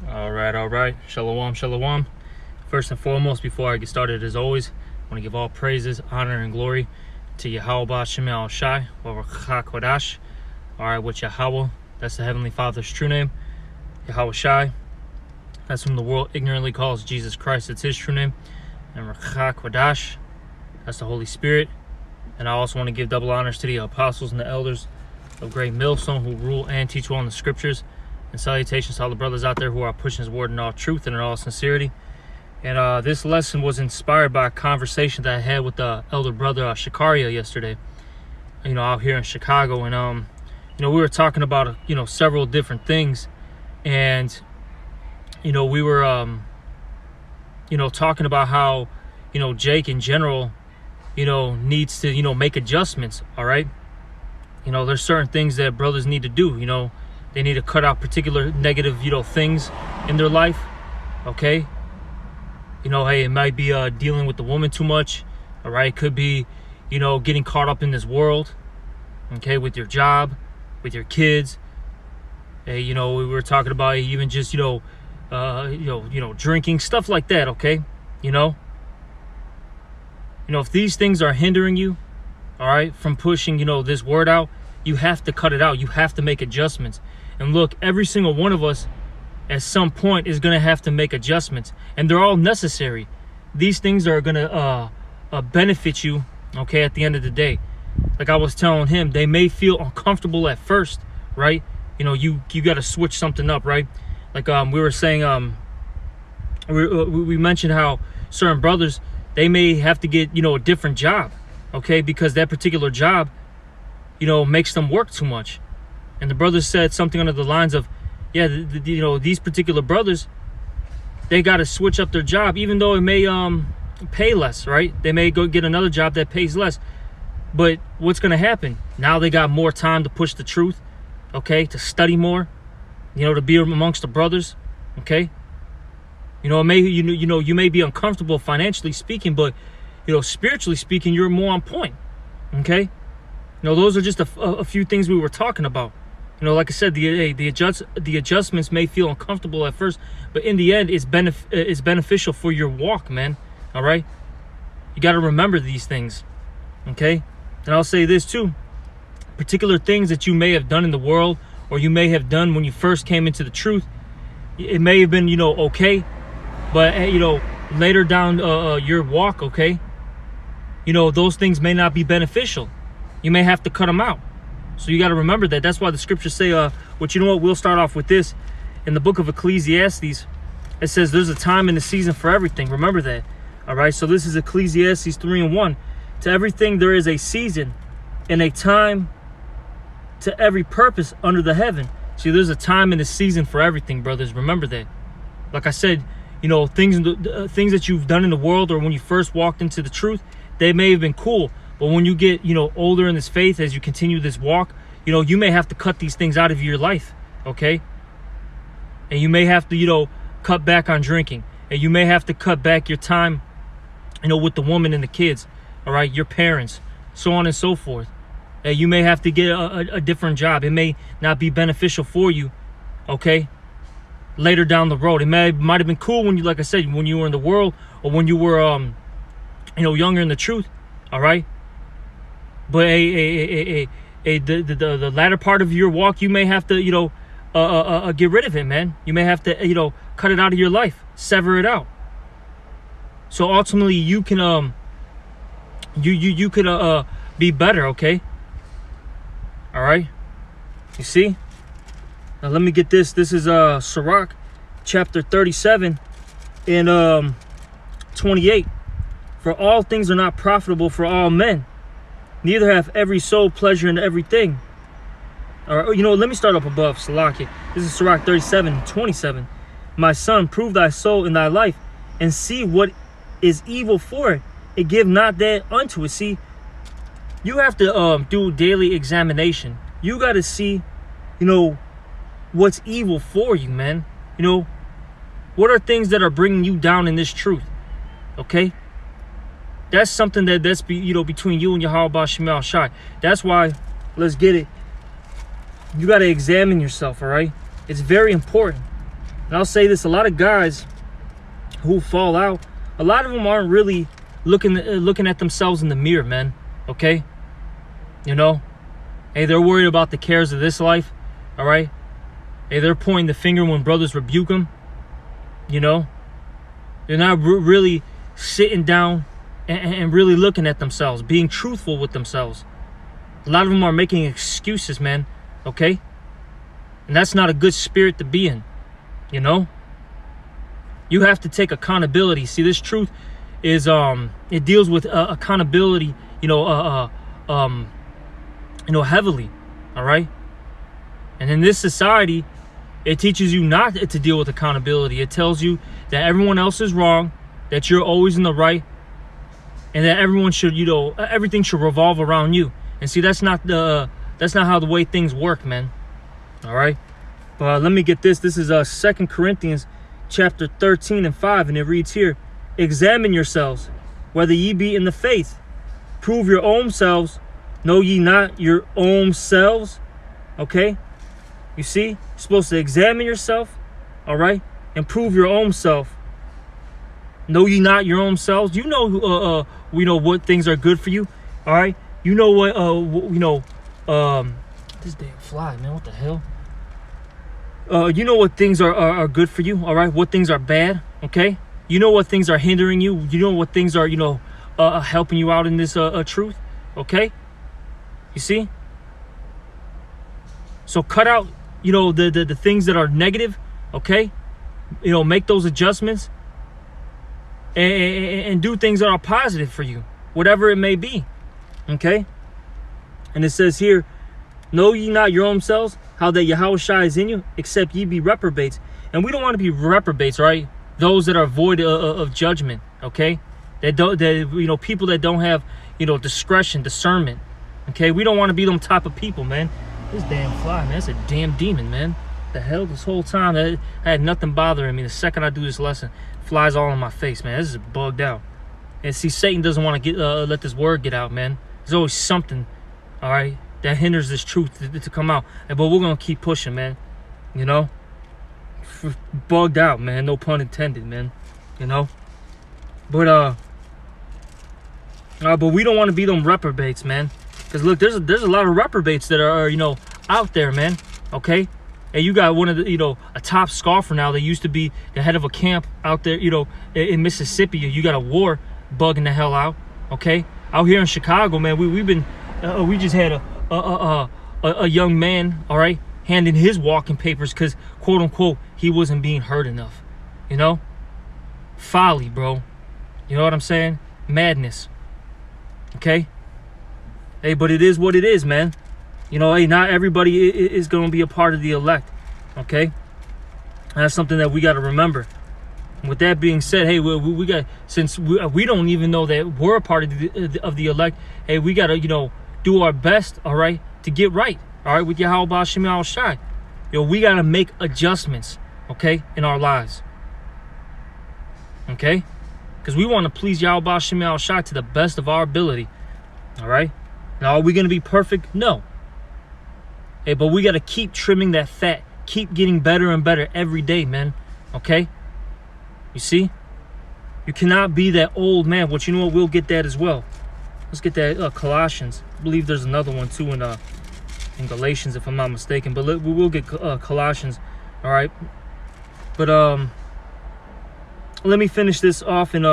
All right. Shalom, shalom. First and foremost, before I get started, as always, I want to give all praises, honor, and glory to Yahweh B'Shem El Shai, or HaKodash. All right, with Yahweh, that's the Heavenly Father's true name. Yahweh Shai, that's whom the world ignorantly calls Jesus Christ. It's his true name. And HaKodash, that's the Holy Spirit. And I also want to give double honors to the apostles and the elders of Great Millstone who rule and teach well in the scriptures. And salutations to all the brothers out there who are pushing his word in all truth and in all sincerity. And this lesson was inspired by a conversation that I had with the elder brother Shakaria yesterday, out here in Chicago. And we were talking about several different things, and we were talking about how Jake in general needs to make adjustments. All right, there's certain things that brothers need to do. They need to cut out particular negative, things in their life, okay? Hey, it might be dealing with the woman too much, all right? It could be, getting caught up in this world, okay, with your job, with your kids. Hey, we were talking about even just, drinking, stuff like that, okay? If these things are hindering you, all right, from pushing, this word out, you have to cut it out. You have to make adjustments. And look, every single one of us at some point is going to have to make adjustments, and they're all necessary. These things are going to benefit you, okay, at the end of the day. Like I was telling him, they may feel uncomfortable at first, right? You got to switch something up, right? Like we were saying, we mentioned how certain brothers, they may have to get, a different job, okay, because that particular job, makes them work too much. And the brothers said something under the lines of, yeah, these particular brothers, they got to switch up their job, even though it may pay less, right? They may go get another job that pays less. But what's going to happen? Now they got more time to push the truth, okay, to study more, to be amongst the brothers, okay? It may, you may be uncomfortable financially speaking, but, spiritually speaking, you're more on point, okay? Those are just a few things we were talking about. Like I said, the adjustments may feel uncomfortable at first, but in the end, it's beneficial for your walk, man. All right? You got to remember these things, okay? And I'll say this too. Particular things that you may have done in the world, or you may have done when you first came into the truth, it may have been, okay, but, later down your walk, okay, those things may not be beneficial. You may have to cut them out. So you got to remember that. That's why the scriptures say, we'll start off with this. In the book of Ecclesiastes, it says there's a time and a season for everything. Remember that. All right. So this is Ecclesiastes 3:1. To everything there is a season and a time to every purpose under the heaven. See, there's a time and a season for everything, brothers. Remember that. Like I said, things that you've done in the world, or when you first walked into the truth, they may have been cool. But when you get, older in this faith, as you continue this walk, you may have to cut these things out of your life, okay? And you may have to, cut back on drinking. And you may have to cut back your time, with the woman and the kids, all right? Your parents, so on and so forth. And you may have to get a different job. It may not be beneficial for you, okay? Later down the road. It might have been cool when like I said, when you were in the world, or when you were, younger in the truth, all right? But the latter part of your walk, you may have to, get rid of it, man. You may have to, cut it out of your life, sever it out. So ultimately, you can, you could be better, okay? All right. You see? Now let me get this. This is Sirach, chapter 37, and 28. For all things are not profitable for all men. Neither hath every soul pleasure in everything. All right, let me start up above, Salaki. This is Sirach 37:27. My son, prove thy soul in thy life, and see what is evil for it, and give not that unto it. See, you have to do daily examination. You got to see, what's evil for you, man. What are things that are bringing you down in this truth, okay? That's something that's between you and Yahweh B'Shem El Shai. That's why, let's get it. You got to examine yourself, all right? It's very important. And I'll say this, a lot of guys who fall out, a lot of them aren't really looking at themselves in the mirror, man. Okay? You know? Hey, they're worried about the cares of this life. All right? Hey, they're pointing the finger when brothers rebuke them. You know? They're not really sitting down and really looking at themselves, being truthful with themselves. A lot of them are making excuses, man. Okay? And that's not a good spirit to be in. You know? You have to take accountability. See, this truth is it deals with accountability, heavily. All right? And in this society, it teaches you not to deal with accountability. It tells you that everyone else is wrong, that you're always in the right, and that everyone should, everything should revolve around you. And see, that's not how the way things work, man. All right? But let me get this. This is 2 Corinthians chapter 13 and 5, and it reads here, examine yourselves, whether ye be in the faith. Prove your own selves. Know ye not your own selves? Okay? You see? You're supposed to examine yourself, all right? And prove your own self. Know ye not your own selves? You know what things are good for you, all right? You know what, this damn fly, man, what the hell? You know what things are good for you, all right? What things are bad, okay? You know what things are hindering you. You know what things are, helping you out in this truth, okay? You see? So cut out, the things that are negative, okay? Make those adjustments and do things that are positive for you, whatever it may be, okay? And it says here, know ye not your own selves, how that Yahushua is in you, except ye be reprobates. And we don't want to be reprobates, right? Those that are void of judgment, okay? People that don't have, discretion, discernment, okay? We don't want to be them type of people, man. This damn fly, man, that's a damn demon, man. The hell, this whole time, I had nothing bothering me. The second I do this lesson, flies all in my face, man. This is bugged out. And see, Satan doesn't want to let this word get out, man. There's always something, all right, that hinders this truth to come out. But we're going to keep pushing, man. Bugged out, man. No pun intended, man. But we don't want to be them reprobates, man. Because look, there's a lot of reprobates that are out there, man. Okay? And you got one of the, a top scoffer now that used to be the head of a camp out there, in Mississippi. You got a war bugging the hell out. Okay? Out here in Chicago, man, we just had a young man, all right, handing his walking papers because, quote unquote, he wasn't being heard enough. Folly, bro. You know what I'm saying? Madness. Okay? Hey, but it is what it is, man. Hey, not everybody is going to be a part of the elect. Okay? And that's something that we got to remember. And with that being said, hey, we got, since we don't even know that we're a part of the elect, hey, we got to, do our best, all right, to get right, all right, with Yahweh Shem Yahushai. We got to make adjustments, okay, in our lives. Okay? Because we want to please Yahweh Shem Yahushai to the best of our ability. All right? Now, are we going to be perfect? No. Hey, but we got to keep trimming that fat. Keep getting better and better every day, man. Okay? You see? You cannot be that old man. But you know what? We'll get that as well. Let's get that Colossians. I believe there's another one too in Galatians, if I'm not mistaken. But we will get Colossians. All right? But let me finish this off in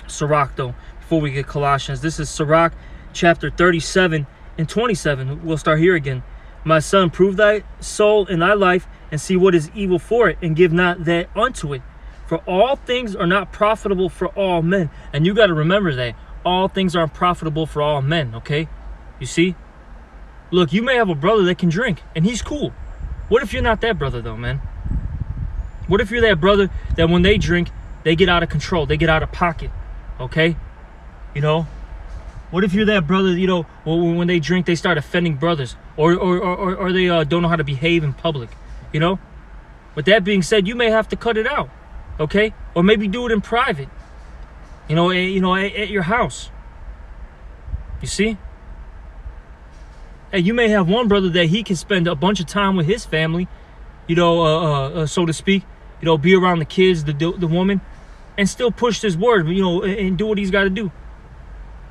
Sirach, though, before we get Colossians. This is Sirach chapter 37 and 27. We'll start here again. My son, prove thy soul in thy life, and see what is evil for it, and give not that unto it. For all things are not profitable for all men. And you got to remember that. All things are profitable for all men, okay? You see? Look, you may have a brother that can drink, and he's cool. What if you're not that brother, though, man? What if you're that brother that when they drink, they get out of control, they get out of pocket, okay? What if you're that brother, when they drink, they start offending brothers, or they don't know how to behave in public, With that being said, you may have to cut it out, okay? Or maybe do it in private, at your house. You see? Hey, you may have one brother that he can spend a bunch of time with his family, so to speak, be around the kids, the woman, and still push this word, and do what he's got to do.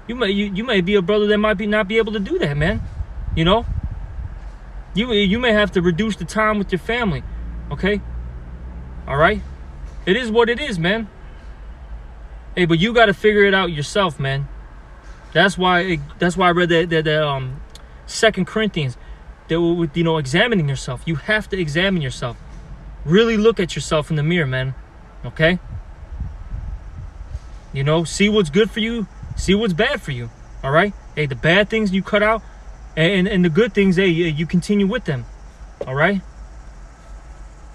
You may be a brother that might not be able to do that, man. You may have to reduce the time with your family. Okay? All right? It is what it is, man. Hey, but you got to figure it out yourself, man. That's why I read that 2 Corinthians, that with examining yourself. You have to examine yourself. Really look at yourself in the mirror, man. Okay? See what's good for you, see what's bad for you. All right? Hey, the bad things you cut out, and the good things, hey, you continue with them. All right?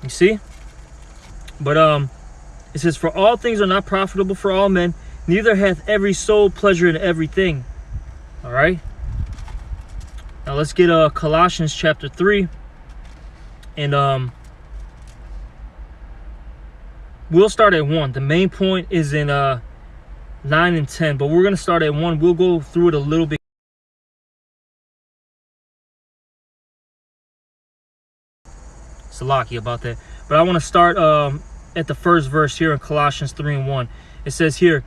You see? But it says, for all things are not profitable for all men, neither hath every soul pleasure in everything. All right? Now let's get Colossians chapter 3. And we'll start at 1. The main point is in 9 and 10, but we're going to start at 1. We'll go through it a little bit. Salaki about that. But I want to start at the first verse here in Colossians 3 and 1. It says here,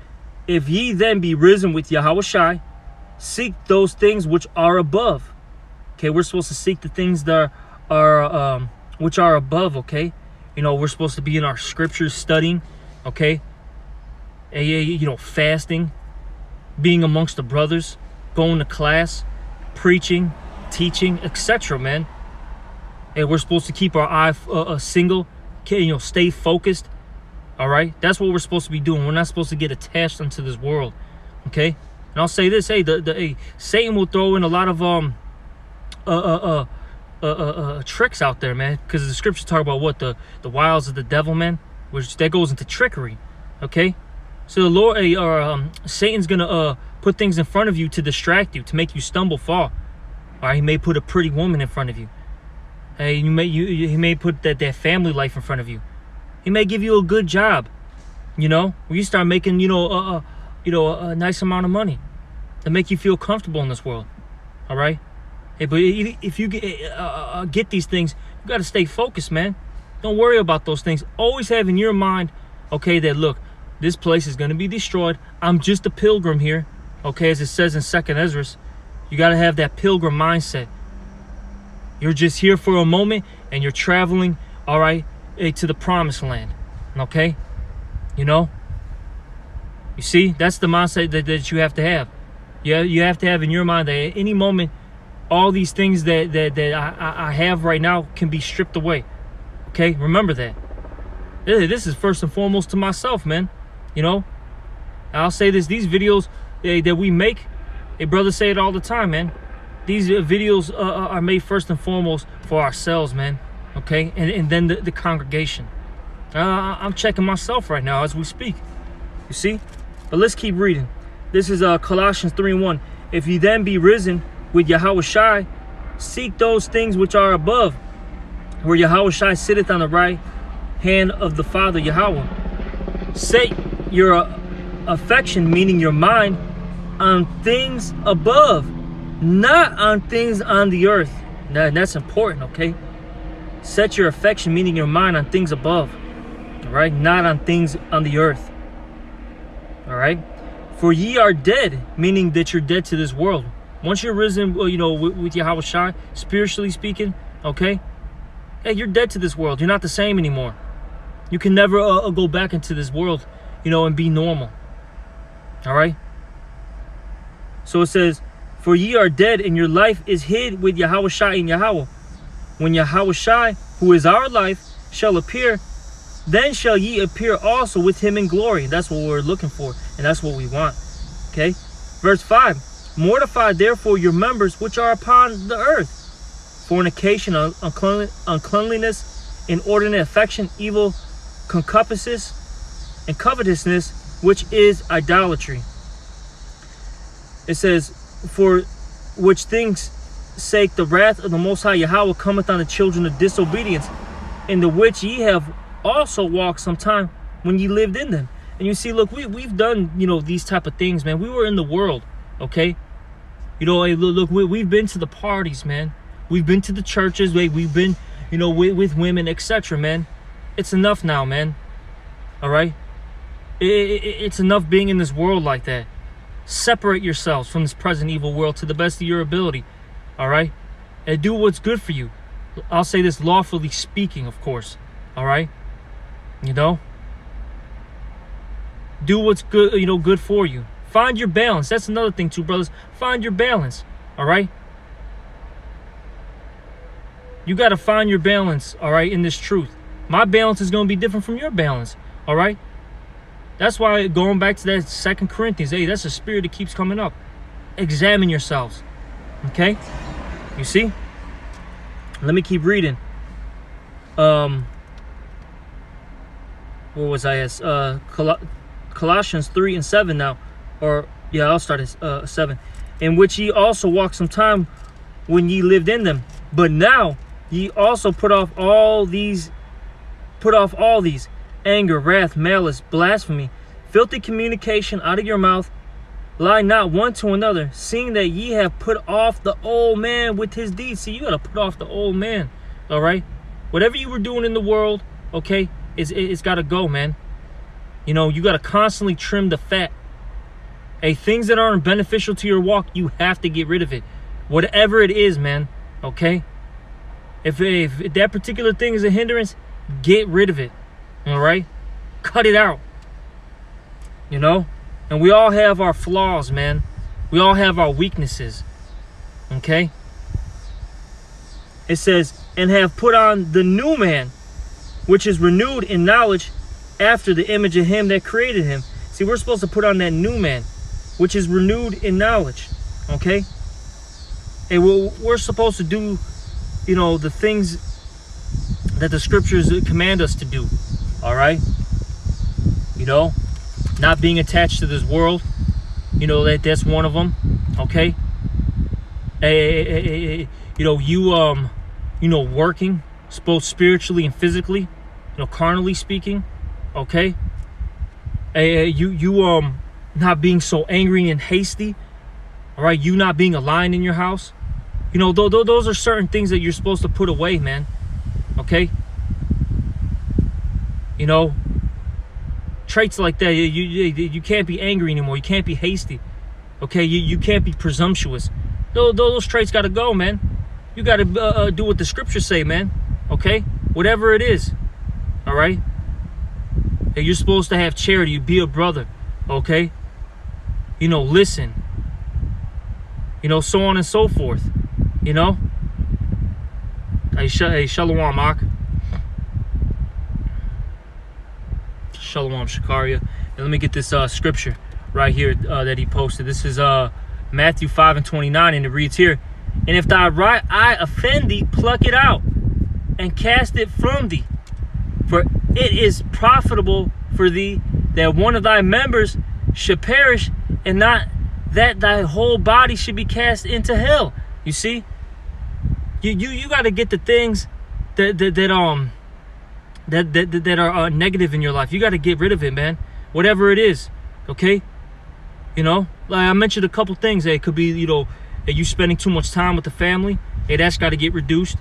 if ye then be risen with Yahushai, seek those things which are above. Okay, we're supposed to seek the things that are which are above, okay? We're supposed to be in our scriptures studying, okay? Fasting, being amongst the brothers, going to class, preaching, teaching, etc., man. And we're supposed to keep our eye single, stay focused. All right, that's what we're supposed to be doing. We're not supposed to get attached unto this world, okay? And I'll say this: hey, Satan will throw in a lot of tricks out there, man, because the scriptures talk about what the wiles of the devil, man, which that goes into trickery, okay? So the Lord, Satan's gonna put things in front of you to distract you, to make you stumble, fall. All right, he may put a pretty woman in front of you. Hey, he may put that family life in front of you. He may give you a good job, where you start making, a nice amount of money to make you feel comfortable in this world. All right. Hey, but if you get these things, you got to stay focused, man. Don't worry about those things. Always have in your mind, okay, that look, this place is going to be destroyed. I'm just a pilgrim here. Okay, as it says in 2nd Ezra, you got to have that pilgrim mindset. You're just here for a moment and you're traveling, all right, to the promised land. Okay? You see, that's the mindset that you have to have. Yeah, you have to have in your mind that at any moment, all these things that I have right now can be stripped away. Okay? Remember that. This is first and foremost to myself, man. I'll say this, these videos that we make, brothers say it all the time, man. These videos are made first and foremost for ourselves, man. Okay? And then the congregation. I'm checking myself right now as we speak. You see? But let's keep reading. This is Colossians 3:1. If ye then be risen with Yahushai, seek those things which are above, where Yahushai sitteth on the right hand of the Father Yahweh. Set your affection, meaning your mind, on things above, not on things on the earth. Now, that's important, okay? Set your affection, meaning your mind, on things above, all right? Not on things on the earth, all right? For ye are dead, meaning that you're dead to this world. Once you're risen, with Yahushua, spiritually speaking, okay? Hey, you're dead to this world. You're not the same anymore. You can never go back into this world, and be normal, all right? So it says, for ye are dead, and your life is hid with Yahushua in Yahweh. When Yahushua, who is our life, shall appear, then shall ye appear also with him in glory. That's what we're looking for, and that's what we want. Okay? Verse 5. Mortify therefore your members which are upon the earth: fornication, uncleanliness, inordinate affection, evil concupiscence, and covetousness, which is idolatry. It says, for which things sake the wrath of the Most High Yahweh cometh on the children of disobedience, in the which ye have also walked sometime when ye lived in them. And you see, look, we've done, these type of things, man. We were in the world, okay? Hey, look, we've been to the parties, man. We've been to the churches. We've been, with women, etc., man. It's enough now, man. All right? It's enough being in this world like that. Separate yourselves from this present evil world to the best of your ability. All right? And do what's good for you. I'll say this, lawfully speaking, of course. All right? Do what's good, good for you. Find your balance. That's another thing too, brothers. Find your balance. All right? You got to find your balance, all right, in this truth. My balance is going to be different from your balance, all right? That's why, going back to that 2 Corinthians, hey, that's a spirit that keeps coming up. Examine yourselves, okay? You see? Let me keep reading. Where was I at? Colossians 3 and 7 now. I'll start at 7. In which ye also walked some time when ye lived in them. But now ye also put off all these, anger, wrath, malice, blasphemy, filthy communication out of your mouth. Lie not one to another, seeing that ye have put off the old man with his deeds. See, you got to put off the old man, all right? Whatever you were doing in the world, okay, it's got to go, man. You got to constantly trim the fat. Hey, things that aren't beneficial to your walk, you have to get rid of it. Whatever it is, man, okay? If that particular thing is a hindrance, get rid of it, all right? Cut it out, And we all have our flaws, man. We all have our weaknesses, okay? It says, and have put on the new man, which is renewed in knowledge after the image of him that created him. See, we're supposed to put on that new man, which is renewed in knowledge, okay? And we're supposed to do, the things that the scriptures command us to do, all right? Not being attached to this world, that's one of them, okay? Working, both spiritually and physically, carnally speaking, okay? Not being so angry and hasty, all right? You not being a lion in your house. Those are certain things that you're supposed to put away, man. Okay? Traits like that, you can't be angry anymore. You can't be hasty. Okay? You can't be presumptuous. Those traits got to go, man. You got to do what the scriptures say, man. Okay? Whatever it is. All right? Hey, you're supposed to have charity. Be a brother. Okay? Listen. So on and so forth. Hey, Shalom, Mak. Shalom, Shakaria. And let me get this scripture right here that he posted. This is Matthew 5 and 29, and it reads here, and if thy right eye offend thee, pluck it out, and cast it from thee. For it is profitable for thee that one of thy members should perish, and not that thy whole body should be cast into hell. You see? You got to get the things that are negative in your life. You got to get rid of it, man. Whatever it is, okay? Like I mentioned a couple things. It could be, that you spending too much time with the family. Hey, that's got to get reduced.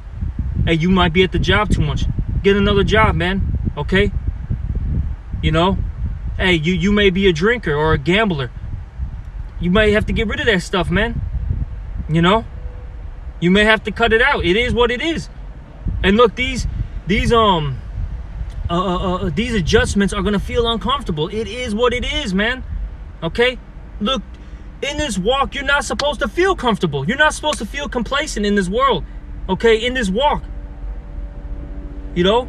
Hey, you might be at the job too much. Get another job, man. Okay? Hey, you may be a drinker or a gambler. You might have to get rid of that stuff, man. You may have to cut it out. It is what it is. And look, these adjustments are gonna feel uncomfortable. It is what it is, man. Okay? Look, in this walk, you're not supposed to feel comfortable. You're not supposed to feel complacent in this world. Okay? In this walk. You're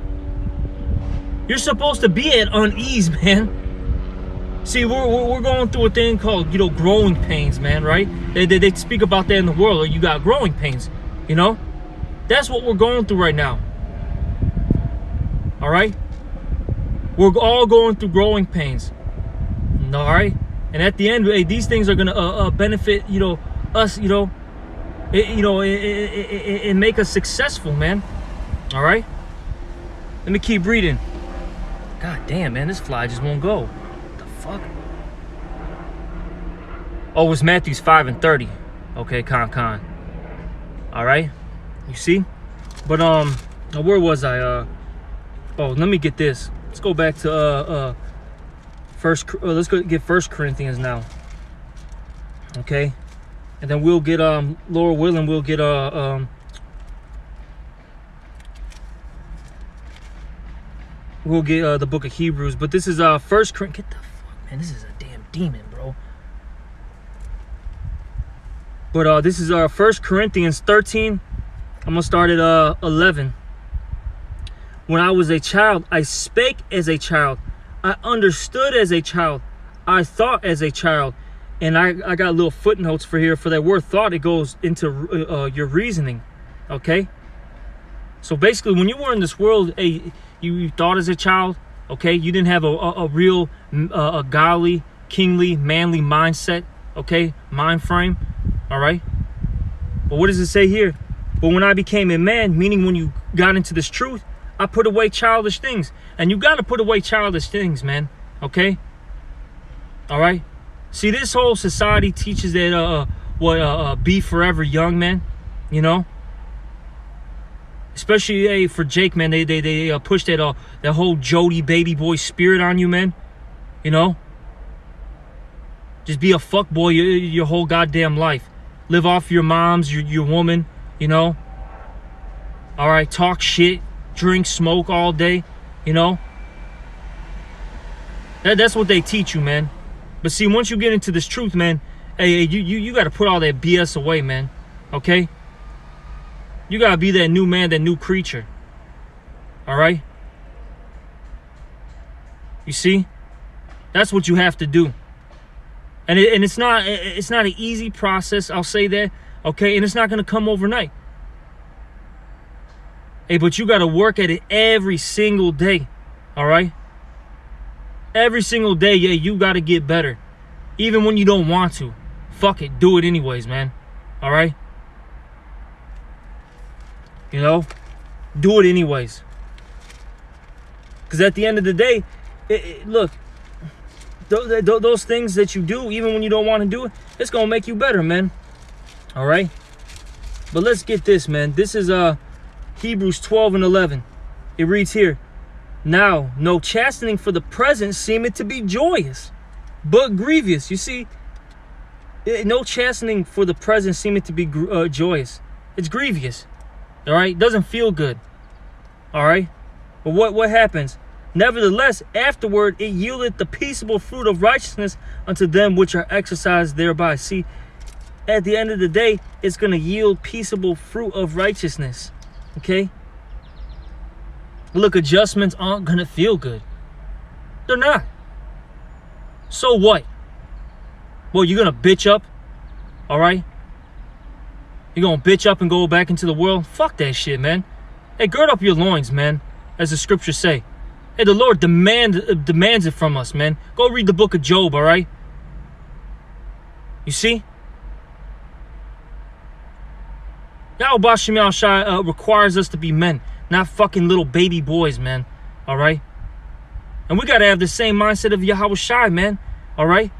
supposed to be at unease, man. See, we're going through a thing called, growing pains, man, right? They speak about that in the world. Or you got growing pains, That's what we're going through right now. All right? We're all going through growing pains. All right? And at the end, these things are going to benefit, us, and make us successful, man. All right? Let me keep reading. God damn, man, this fly just won't go. Fuck. Oh, it's Matthews 5 and 30. Okay, con. All right, you see, but where was I? Oh, let me get this. Let's go back to let's go get 1 Corinthians now. Okay, and then we'll get Lord willing, we'll get the book of Hebrews. But this is 1 Corinthians. Get the fuck, man, this is a damn demon, bro. But this is 1 Corinthians 13. I'm gonna start at 11. When I was a child, I spake as a child, I understood as a child, I thought as a child. And I got little footnotes for here. For that word thought, it goes into your reasoning. Okay, so basically when you were in this world, you thought as a child. Okay, you didn't have a real a godly, kingly, manly mindset. Okay, mind frame. All right, but what does it say here? But when I became a man, meaning when you got into this truth, I put away childish things. And you got to put away childish things, man. Okay, all right. See, this whole society teaches that be forever young, man. You know, especially for Jake, man. They push that whole Jody baby boy spirit on you, man. You know, just be a fuck boy your whole goddamn life. Live off your mom's, your woman. You know, all right. Talk shit, drink, smoke all day. You know, that's what they teach you, man. But see, once you get into this truth, man, hey, you got to put all that BS away, man. Okay? You got to be that new man, that new creature. All right? You see? That's what you have to do. And it's not an easy process, I'll say that. Okay? And it's not going to come overnight. Hey, but you got to work at it every single day. All right? Every single day, yeah, you got to get better. Even when you don't want to. Fuck it. Do it anyways, man. All right? You know? Do it anyways. Because at the end of the day, look, those things that you do, even when you don't want to do it, it's going to make you better, man. All right? But let's get this, man. This is Hebrews 12 and 11. It reads here. Now, no chastening for the present seemeth to be joyous, but grievous. You see, no chastening for the present seemeth to be joyous. It's grievous. All right? It doesn't feel good. All right? But what happens? Nevertheless, afterward, it yieldeth the peaceable fruit of righteousness unto them which are exercised thereby. See, at the end of the day, it's going to yield peaceable fruit of righteousness. Okay? Look, adjustments aren't going to feel good. They're not. So what? Well, you're going to bitch up? All right? You're going to bitch up and go back into the world? Fuck that shit, man. Hey, gird up your loins, man, as the scriptures say. Hey, the Lord demands it from us, man. Go read the book of Job, all right? You see? Yahweh Bashim Yahushua requires us to be men. Not fucking little baby boys, man. All right? And we got to have the same mindset of Yahushua, man. All right?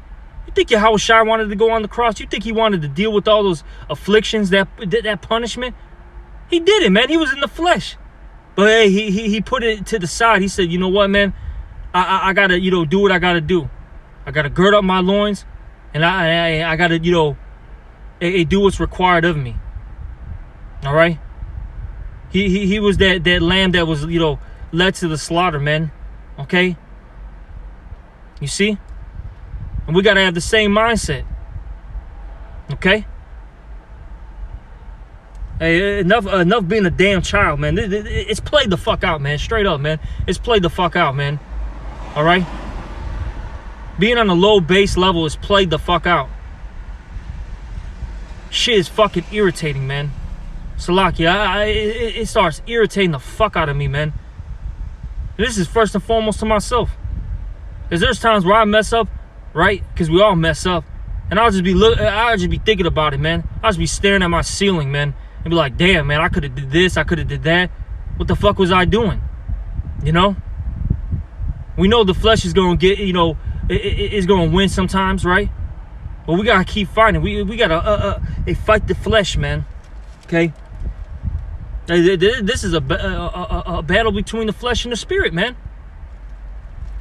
You think Yahushua wanted to go on the cross? You think he wanted to deal with all those afflictions, that punishment? He did it, man. He was in the flesh. But hey, he put it to the side. He said, you know what, man? I got to, do what I got to do. I got to gird up my loins. And I got to, do what's required of me. All right? He was that lamb that was, led to the slaughter, man. Okay? You see? And we got to have the same mindset. Okay? Hey, enough being a damn child, man. It's played the fuck out, man. Straight up, man. It's played the fuck out, man. All right? Being on a low base level is played the fuck out. Shit is fucking irritating, man. Salakia, it starts irritating the fuck out of me, man. And this is first and foremost to myself. Because there's times where I mess up, right? Because we all mess up. And I'll just be thinking about it, man. I'll just be staring at my ceiling, man. And be like, damn, man, I could have did this. I could have did that. What the fuck was I doing? You know? We know the flesh is going to get, it's going to win sometimes, right? But we got to keep fighting. We got to fight the flesh, man. Okay? This is a battle between the flesh and the spirit, man.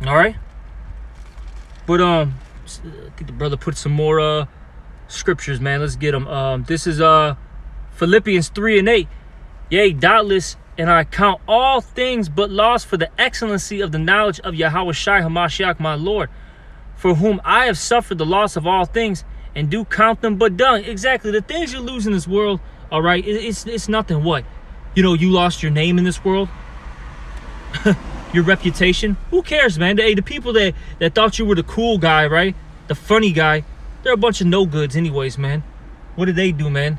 All right. But I think the brother put some more scriptures, man. Let's get them. This is Philippians 3:8. Yea, doubtless, and I count all things but loss for the excellency of the knowledge of Yahushua HaMashiach, my Lord, for whom I have suffered the loss of all things, and do count them but dung. Exactly, the things you lose in this world, all right, it's nothing. What? You know, you lost your name in this world, your reputation. Who cares, man? The people that thought you were the cool guy, right? The funny guy, they're a bunch of no-goods anyways, man. What did they do, man?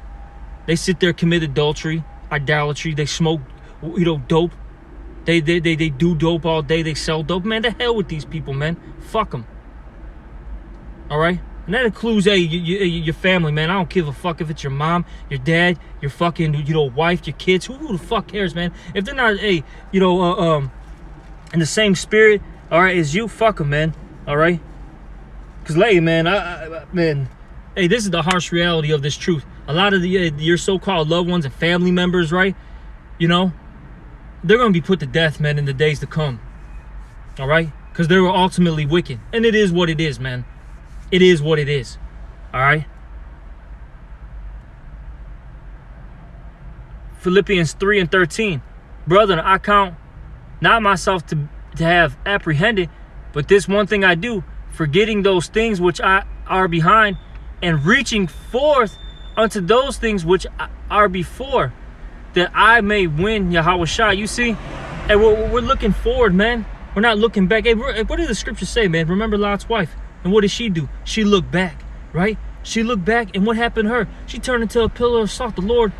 They sit there, commit adultery, idolatry. They smoke, you know, dope. They do dope all day. They sell dope. Man, the hell with these people, man. Fuck them. All right? And that includes, hey, your family, man. I don't give a fuck if it's your mom, your dad, your fucking, you know, wife, your kids. Who the fuck cares, man? If they're not, hey, you know, in the same spirit, all right, as you, fuck them, man. All right? Because, hey, man, man, hey, this is the harsh reality of this truth. A lot of your so-called loved ones and family members, right? You know, they're going to be put to death, man, in the days to come. All right? Because they were ultimately wicked. And it is what it is, man. It is what it is. All right? Philippians 3:13. Brethren, I count not myself to have apprehended, but this one thing I do, forgetting those things which are behind, and reaching forth unto those things which are before, that I may win Yahushua. You see? Hey, we're looking forward, man. We're not looking back. Hey, what did the scripture say, man? Remember Lot's wife. And what did she do? She looked back, right? She looked back, and what happened to her? She turned into a pillar of salt. The Lord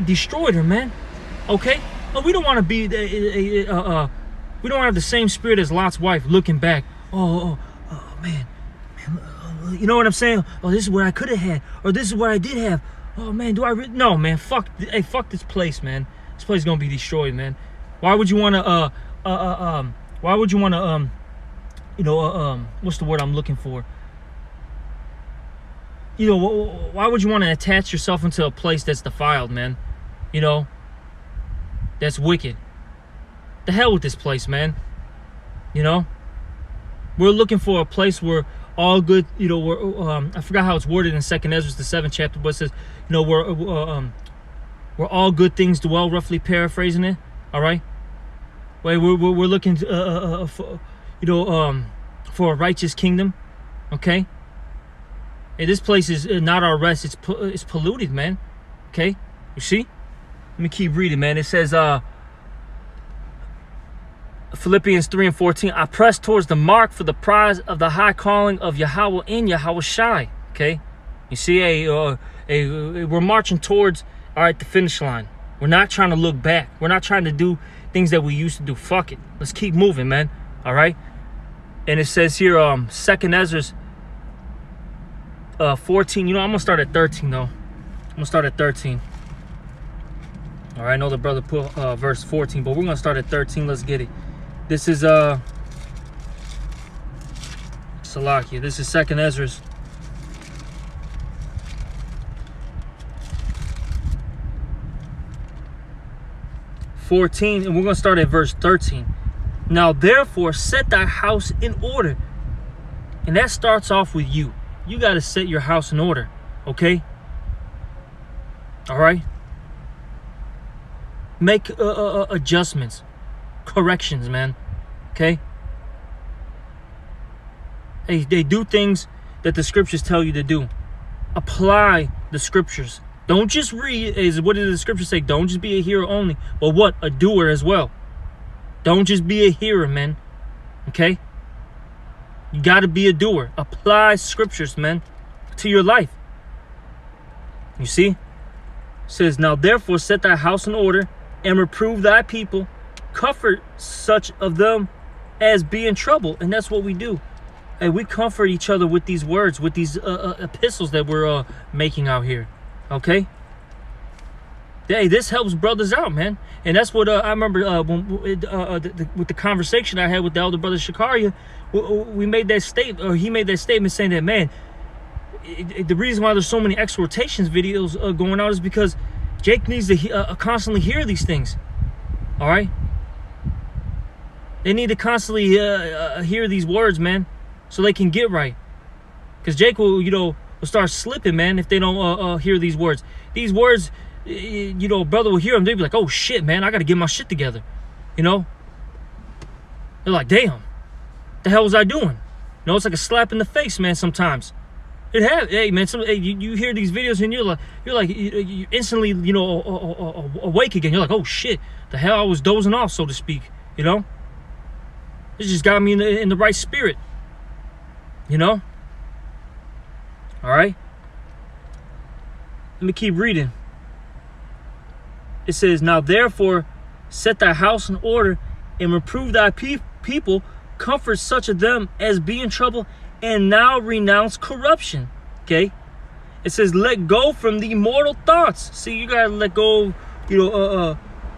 destroyed her, man. Okay? But we don't want to be, we don't have the same spirit as Lot's wife, looking back. Oh, man. You know what I'm saying? Oh, this is what I could have had, or this is what I did have. Oh, man, do I? No, man. Fuck. Hey, fuck this place, man. This place is gonna be destroyed, man. Why would you want to? Why would you want to? You know, what's the word I'm looking for? You know, why would you want to attach yourself into a place that's defiled, man? You know, that's wicked. The hell with this place, man. You know, we're looking for a place where all good, you know, we're, I forgot how it's worded in 2nd Ezra, the 7th chapter, but it says, you know, where all good things dwell, roughly paraphrasing it. All right. Wait, we're looking for, you know, for a righteous kingdom. Okay. Hey, this place is not our rest. It's polluted, man. Okay. You see? Let me keep reading, man. It says, Philippians 3:14, I press towards the mark for the prize of the high calling of Yahweh in Yahushua. Okay. You see, we're marching towards, all right, the finish line. We're not trying to look back. We're not trying to do things that we used to do. Fuck it. Let's keep moving, man. All right. And it says here, 2nd Ezra 14. You know, I'm gonna start at 13 though. I'm gonna start at 13. All right. I know the brother put verse 14, but we're gonna start at 13. Let's get it. This is Salakia. This is 2nd Ezra. (14), and we're going to start at verse 13. Now therefore set thy house in order. And that starts off with you. You got to set your house in order. Okay? All right? Make adjustments. Corrections, man. Okay? Hey, they do things that the scriptures tell you to do. Apply the scriptures. Don't just read. What did the scripture say? Don't just be a hearer only, but what? A doer as well. Don't just be a hearer, man. Okay? You got to be a doer. Apply scriptures, man, to your life. You see? It says, now therefore set thy house in order, and reprove thy people. Comfort such of them as be in trouble. And that's what we do. Hey, we comfort each other with these words, with these epistles that we're making out here. Okay? Hey, this helps brothers out, man. And that's what I remember with the conversation I had with the elder brother Shakaria. We made that statement, or he made that statement saying that, man, the reason why there's so many exhortations videos going out is because Jake needs to constantly hear these things. All right? They need to constantly hear these words, man, so they can get right. Because Jake will, will start slipping, man, if they don't hear these words. These words, brother will hear them. They'll be like, oh, shit, man, I got to get my shit together. They're like, damn, what the hell was I doing? It's like a slap in the face, man, sometimes. Hey, man, you hear these videos and you're instantly, awake again. You're like, oh, shit, the hell I was dozing off, so to speak, It just got me in the right spirit, All right? Let me keep reading. It says, now therefore set thy house in order and reprove thy people, comfort such of them as be in trouble, and now renounce corruption. Okay? It says, let go from the mortal thoughts. See, you gotta let go,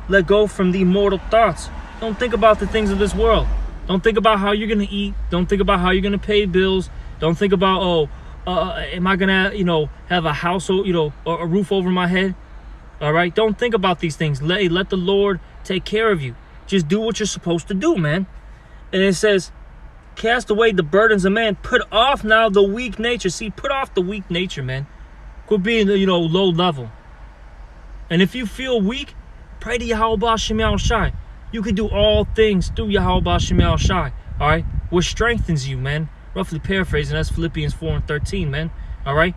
let go from the mortal thoughts. Don't think about the things of this world. Don't think about how you're gonna eat. Don't think about how you're gonna pay bills. Don't think about, am I gonna, have a house, or a roof over my head? All right? Don't think about these things. Let the Lord take care of you. Just do what you're supposed to do, man. And it says, cast away the burdens of man. Put off now the weak nature. See, put off the weak nature, man. Quit being, low level. And if you feel weak, pray to Yahweh Shem Shai. You can do all things through Yahweh Shem Shai. All right? Which strengthens you, man. Roughly paraphrasing, that's Philippians 4:13, man. All right?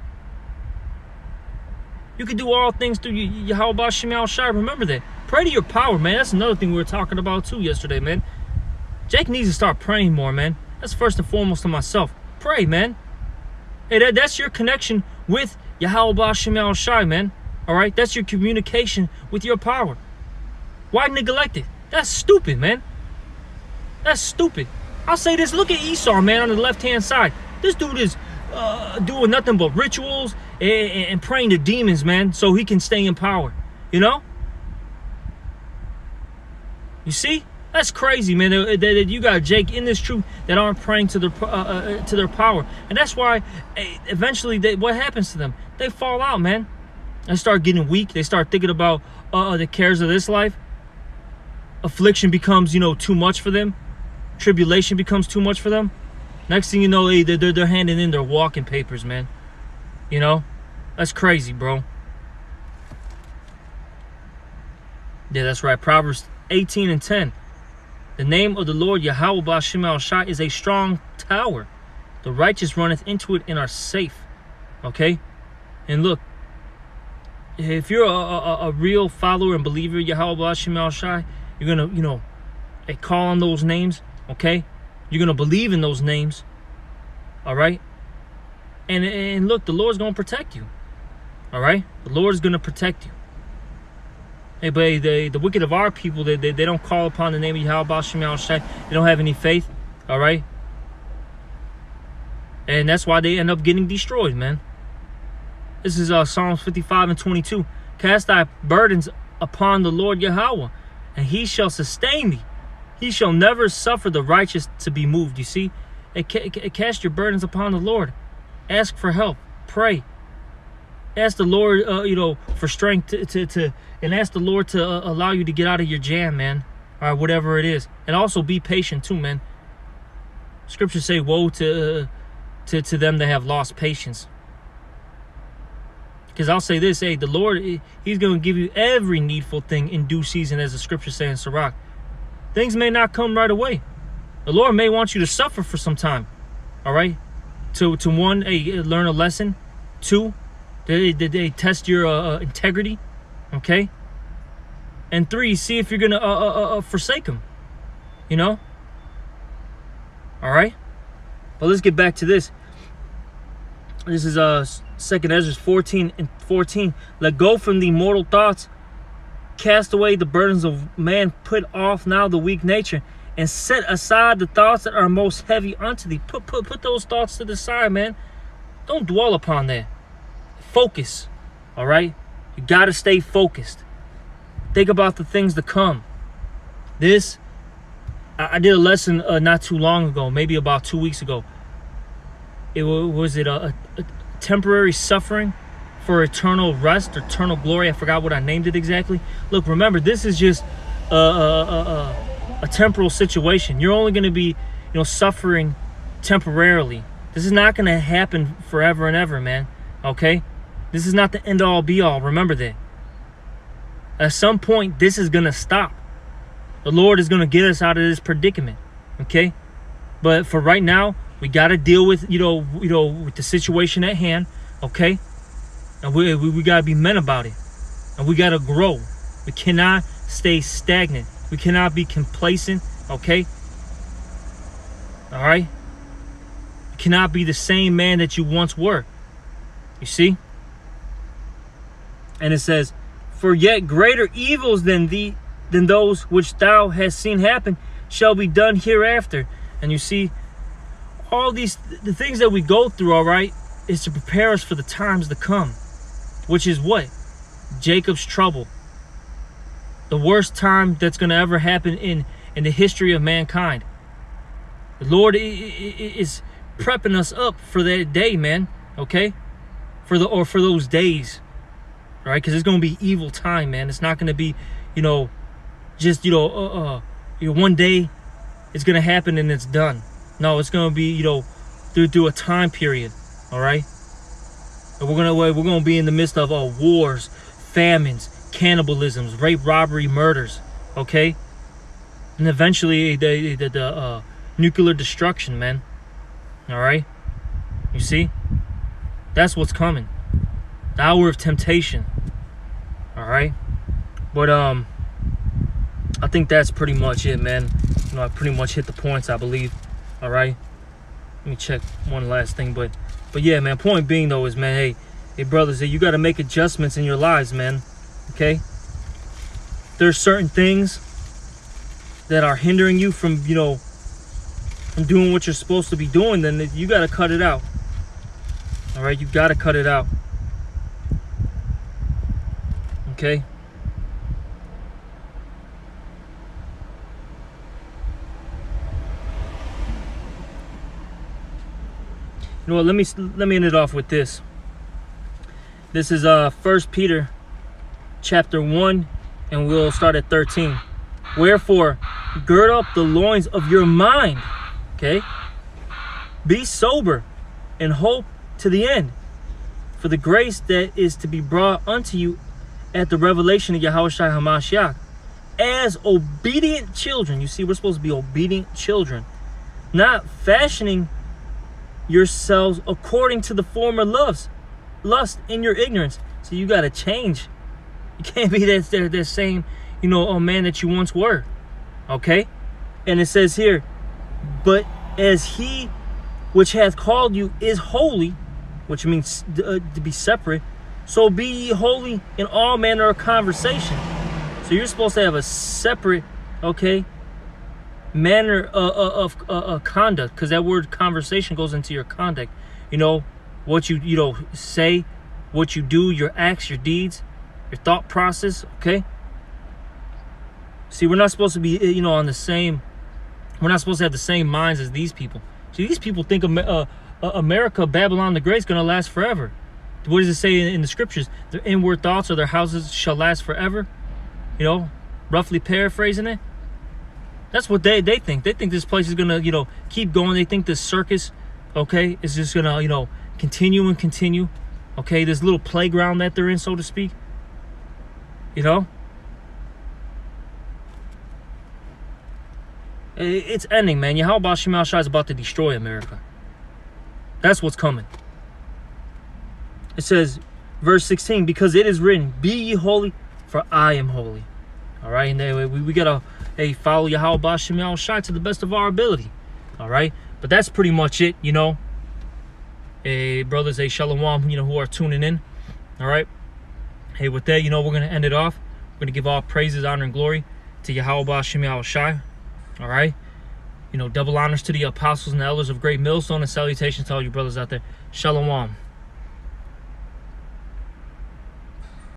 You can do all things through Yahweh Shem Shai. Remember that. Pray to your power, man. That's another thing we were talking about too yesterday, man. Jake needs to start praying more, man. That's first and foremost to myself. Pray, man. Hey, that's your connection with Yahweh Shem Shai, man. All right? That's your communication with your power. Why neglect it? That's stupid, man. That's stupid. I'll say this. Look at Esau, man, on the left-hand side. This dude is doing nothing but rituals and praying to demons, man, so he can stay in power. You see? That's crazy, man. That you got Jake in this truth that aren't praying to their power, and that's why eventually what happens to them? They fall out, man. They start getting weak. They start thinking about the cares of this life. Affliction becomes, too much for them. Tribulation becomes too much for them. Next thing you know, they're handing in their walking papers, man. That's crazy, bro. Yeah, that's right. Proverbs 18:10. The name of the Lord Yahweh Shem Shai is a strong tower. The righteous runneth into it and are safe. Okay? And look, if you're a real follower and believer of Yahweh Shem Shai, you're gonna, call on those names. Okay? You're gonna believe in those names. All right? And look, the Lord's gonna protect you. All right? The Lord's gonna protect you. Hey, but the wicked of our people, they don't call upon the name of Yahweh Shem Shai. They don't have any faith. All right? And that's why they end up getting destroyed, man. This is Psalms 55:22. Cast thy burdens upon the Lord Yahweh, and he shall sustain thee. He shall never suffer the righteous to be moved. You see? Cast your burdens upon the Lord. Ask for help. Pray. Ask the Lord, for strength to and ask the Lord to allow you to get out of your jam, man. All right, whatever it is. And also be patient too, man. Scriptures say, woe to them that have lost patience. Because I'll say this, the Lord, he's going to give you every needful thing in due season, as the scriptures say in Sirach. Things may not come right away. The Lord may want you to suffer for some time. All right? To one, learn a lesson. Two, they test your integrity. Okay? And three, see if you're going to forsake him. All right? But let's get back to this. This is 2nd Ezra 14:14. Let go from the mortal thoughts. Cast away the burdens of man. Put off now the weak nature. And set aside the thoughts that are most heavy unto thee. Put those thoughts to the side, man. Don't dwell upon that. Focus. All right? You got to stay focused. Think about the things to come. I did a lesson not too long ago, maybe about 2 weeks ago. Was it a temporary suffering for eternal rest, eternal glory. I forgot what I named it exactly. Look, remember, this is just a temporal situation. You're only going to be, suffering temporarily. This is not going to happen forever and ever, man. Okay? This is not the end all be all. Remember that. At some point, this is going to stop. The Lord is going to get us out of this predicament. Okay? But for right now, we got to deal with, with the situation at hand. Okay? And we got to be men about it. And we got to grow. We cannot stay stagnant. We cannot be complacent. Okay? All right? You cannot be the same man that you once were. You see? And it says, for yet greater evils than those which thou hast seen happen shall be done hereafter. And you see, all the things that we go through, all right, is to prepare us for the times to come. Which is what? Jacob's trouble. The worst time that's going to ever happen in the history of mankind. The Lord is prepping us up for that day, man. Okay? For those days. All right? Because it's going to be evil time, man. It's not going to be, just, one day it's going to happen and it's done. No, it's going to be, through a time period. All right? And we're going to be in the midst of wars, famines, cannibalisms, rape, robbery, murders. Okay? And eventually the nuclear destruction, man. All right? You see? That's what's coming. The hour of temptation. All right? But I think that's pretty much it, man. I pretty much hit the points, I believe. All right? Let me check one last thing, but yeah, man, point being though is, man, hey brothers, you got to make adjustments in your lives, man. Okay? There's certain things that are hindering you from, from doing what you're supposed to be doing, then you got to cut it out. All right? You got to cut it out. Okay? You know what? Let me end it off with this. This is 1 Peter chapter 1, and we'll start at 13. Wherefore, gird up the loins of your mind. Okay? Be sober and hope to the end. For the grace that is to be brought unto you at the revelation of Yahushua HaMashiach, as obedient children. You see, we're supposed to be obedient children, not fashioning yourselves according to the former lust in your ignorance. So you got to change. You can't be that same, man that you once were. Okay? And it says here, but as he which hath called you is holy, which means to be separate, so be ye holy in all manner of conversation. So you're supposed to have a separate, manner of conduct, because that word conversation goes into your conduct. What you say, what you do, your acts, your deeds, your thought process. Okay. See, we're not supposed to be on the same. We're not supposed to have the same minds as these people. See, these people think America, Babylon the Great, is going to last forever. What does it say in the scriptures? Their inward thoughts or their houses shall last forever. Roughly paraphrasing it. That's what they think. They think this place is gonna, keep going. They think this circus, is just gonna, continue and continue. Okay, this little playground that they're in, so to speak. It's ending, man. Yahweh Shema Shai is about to destroy America. That's what's coming. It says, verse 16, because it is written, be ye holy, for I am holy. All right, and anyway, we gotta follow Yahweh Shema Shai to the best of our ability. All right, but that's pretty much it. Brothers, shalom, who are tuning in. All right, with that, we're gonna end it off. We're gonna give all praises, honor, and glory to Yahweh Shema Shai. All right, double honors to the apostles and the elders of Great Millstone, and salutations to all you brothers out there. Shalom.